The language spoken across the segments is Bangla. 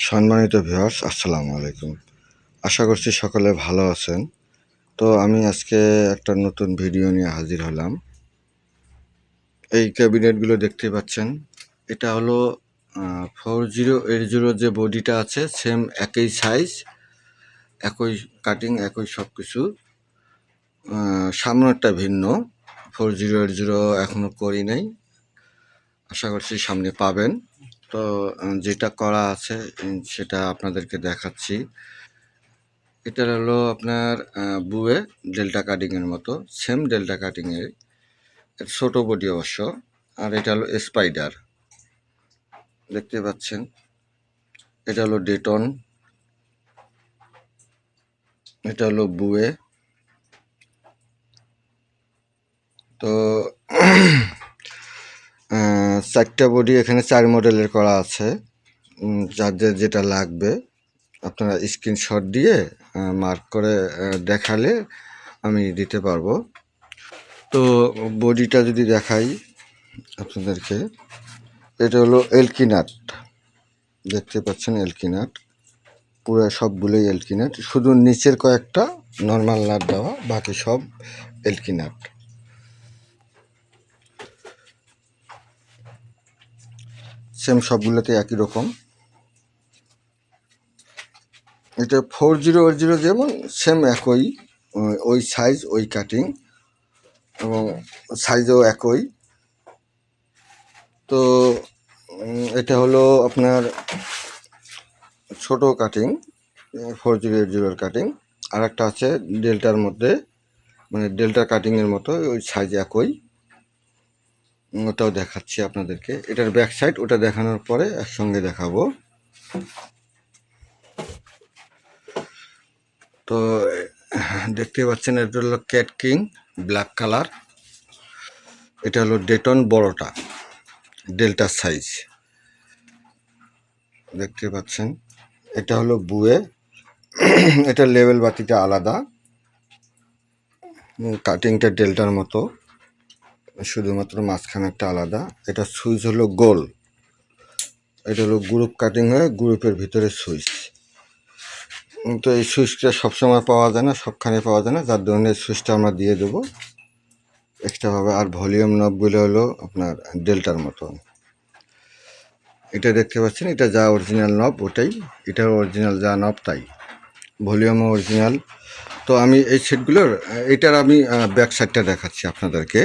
সম্মানিত ভিউয়ার্স, আসসালামু আলাইকুম। আশা করছি সকলে ভালো আছেন। তো আমি আজকে একটা নতুন ভিডিও নিয়ে হাজির হলাম। এই ক্যাবিনেটগুলো দেখতে পাচ্ছেন, এটা হলো 4080 যে বডিটা আছে সেম একই সাইজ, একই কাটিং, একই সব কিছু। সামনেরটা ভিন্ন। 4080 এখনও করি নাই, আশা করছি সামনে পাবেন। তো যেটা করা আছে সেটা আপনাদেরকে দেখাচ্ছি। এটা হলো আপনার বুয়ে ডেল্টা কাটিংয়ের মতো, সেম ডেল্টা কাটিংয়ের, ছোটো বডি অবশ্য। আর এটা হলো স্পাইডার, দেখতে পাচ্ছেন। এটা হলো ডেটন, এটা হলো বুয়ে। তো চারটা বডি এখানে 4 মডেলের করা আছে। যাদের যেটা লাগবে আপনারা স্ক্রিনশট দিয়ে মার্ক করে দেখালে আমি দিতে পারবো। তো বডিটা যদি দেখাই আপনাদেরকে, এটা হলো এলকি নাট, দেখতে পাচ্ছেন এলকি নাট, পুরো সবগুলোই এলকি নাট, শুধু নিচের কয়েকটা নর্মাল নাট দেওয়া, বাকি সব এলকি নাট। সেম সবগুলোতে একই রকম। এটা 4080 যেমন সেম একই, ওই সাইজ, ওই কাটিং এবং সাইজও একই। তো এটা হলো আপনার ছোট কাটিং, 4080 কাটিং। আর একটা আছে ডেল্টার মধ্যে, মানে ডেল্টা কাটিংয়ের মতো, ওই সাইজ একই, ওটাও দেখাচ্ছি আপনাদেরকে। এটার ব্যাক সাইড ওটা দেখানোর পরে একসঙ্গে দেখাবো। তো দেখতে পাচ্ছেন এটা হলো ক্যাট কিং ব্ল্যাক কালার। এটা হলো ডেটন বড়টা, ডেল্টার সাইজ, দেখতে পাচ্ছেন। এটা হলো বুয়ে, এটা লেভেল বাতিটা আলাদা, কাটিংটা ডেল্টার মতো, শুধুমাত্র মাঝখানেরটা আলাদা। এটা সুইচ হলো গোল, এটা হলো গ্রুপ কাটিং হয়ে গ্রুপের ভিতরে সুইচ। তো এই সুইচটা সবসময় পাওয়া যায় না, সবখানে পাওয়া যায় না, যার ধরনের সুইচটা আমরা দিয়ে দেবো এক্সট্রাভাবে। আর ভলিউম নবগুলো হলো আপনার ডেল্টার মতো। এটা দেখতে পাচ্ছেন, এটা যা অরিজিনাল নব ওটাই, এটা অরিজিনাল যা নব তাই, ভলিউমও অরিজিনাল। তো আমি এই সেটগুলোর, এটার আমি ব্যাক সাইডটা দেখাচ্ছি আপনাদেরকে।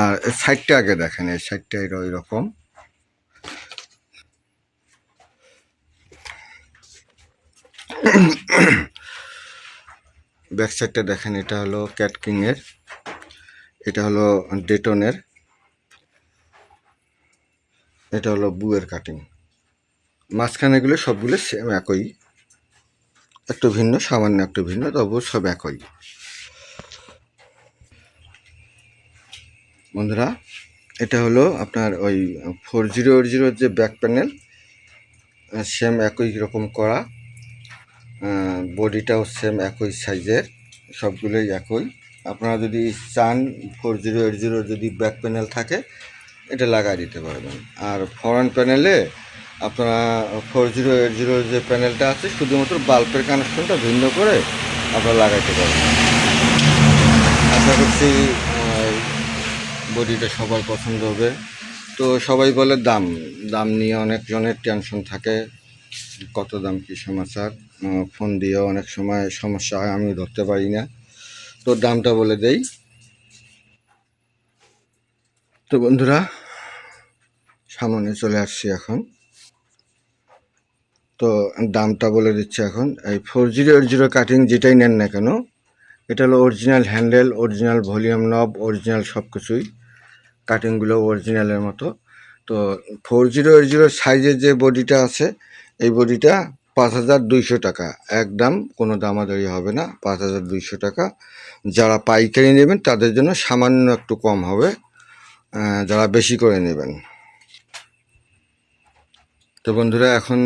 আর সাইডটা আগে দেখেন, এই সাইডটা এটা ওই রকম। ব্যাক সাইডটা দেখেন, এটা হলো ক্যাট কিংয়ের, এটা হলো ডেটনের, এটা হলো বুয়ের কাটিং। মাঝখানেগুলো সবগুলো সেম একই, একটু ভিন্ন, সামান্য একটু ভিন্ন, তবু সব একই। বন্ধুরা, এটা হলো আপনার ওই 4080 যে ব্যাক প্যানেল, সেম একই রকম করা, বডিটাও সেম একই সাইজের, সবগুলোই একই। আপনারা যদি চান 4080 যদি ব্যাক প্যানেল থাকে এটা লাগাই দিতে পারবেন। আর ফ্রন্ট প্যানেলে আপনারা 4080 যে প্যানেলটা আছে শুধুমাত্র বাল্বের কানেকশনটা ভিন্ন করে আপনারা লাগাইতে পারবেন। আশা করছি বডিটা সবার পছন্দ হবে। তো সবাই বলে দাম, দাম নিয়ে অনেকজনের টেনশন থাকে, কত দাম, কী সমাচার। ফোন দিয়েও অনেক সময় সমস্যা হয়, আমি ধরতে পারি না। তো দামটা বলে দেই। তো বন্ধুরা, সামনে চলে আসছি এখন। তো দামটা বলে দিচ্ছি এখন। এই 4080 কাটিং যেটাই নেন না কেন, এটা হলো অরিজিনাল হ্যান্ডেল, অরিজিনাল ভলিউম নব, অরিজিনাল সব কিছুই, কাটিংগুলো অরিজিনালের মতো। তো 4080 সাইজের যে বডিটা আছে, এই বডিটা 5200 টাকা একদম, কোনো দামাদারি হবে না, 5200 টাকা। যারা পাইকারি নেবেন তাদের জন্য সামান্য একটু কম হবে, যারা বেশি করে নেবেন। তো বন্ধুরা, এখন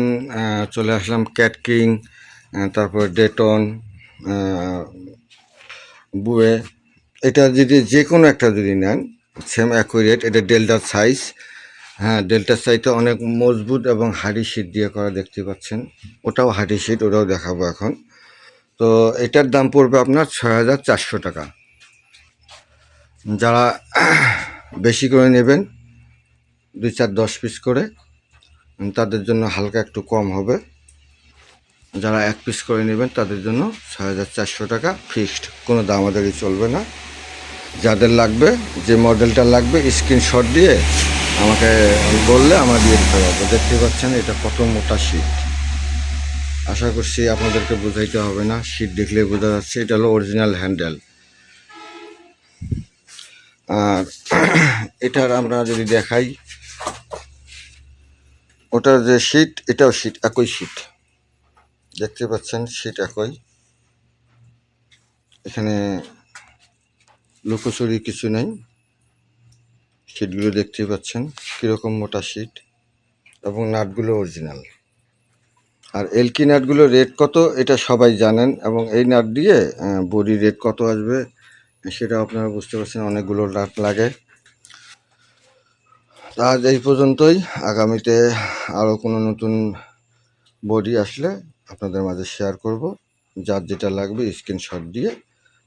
চলে আসলাম ক্যাট কিং, তারপর ডেটন, বুয়ে। এটা যদি যে কোনো একটা যদি নেন সেম একই রেট। এটা ডেল্টার সাইজ, হ্যাঁ, ডেল্টার চাইতে অনেক মজবুত এবং হার্ডি শিট দিয়ে করা দেখতে পাচ্ছেন। ওটাও হার্ডি শিট, ওটাও দেখাবো এখন। তো এটার দাম পড়বে আপনার ৬,৪০০ টাকা। যারা বেশি করে নেবেন ২, ৪, ১০ পিস করে, তাদের জন্য হালকা একটু কম হবে। যারা ১ পিস করে নেবেন তাদের জন্য ৬,৪০০ টাকা ফিক্সড, কোনো দামাদারি চলবে না। যাদের লাগবে, যে মডেলটা লাগবে স্ক্রিনশট দিয়ে আমাকে বললে আমরা দিয়ে দিতে পারবো। দেখতে পাচ্ছেন এটা কত মোটা শিট। আশা করছি আপনাদেরকে বোঝাইতে হবে না, শিট দেখলেই বোঝা যাচ্ছে। এটা হলো অরিজিনাল হ্যান্ডেল। আর এটার আমরা যদি দেখাই, ওটার যে শিট, এটাও শিট, একই শিট। দেখতে পাচ্ছেন শিট একই। এখানে লুকোচুরি কিছু নেই। শিটগুলো দেখতে পাচ্ছেন কীরকম মোটা শিট, এবং নাটগুলো অরিজিনাল। আর এলকি নাটগুলো রেট কত এটা সবাই জানেন, এবং এই নাট দিয়ে বডি রেট কত আসবে সেটা আপনারা বুঝতে পারছেন। অনেকগুলো নাট লাগে। আজ এই পর্যন্তই। আগামীতে আরও কোনো নতুন বডি আসলে আপনাদের মাঝে শেয়ার করব। যার যেটা লাগবে স্ক্রিনশট দিয়ে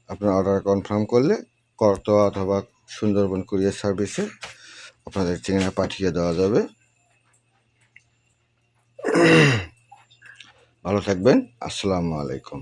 আপনার অর্ডার কনফার্ম করলে করতোয়া অথবা সুন্দরবন কুরিয়ার সার্ভিসে আপনাদের ঠিকানা পাঠিয়ে দেওয়া যাবে। ভালো থাকবেন। আসসালামু আলাইকুম।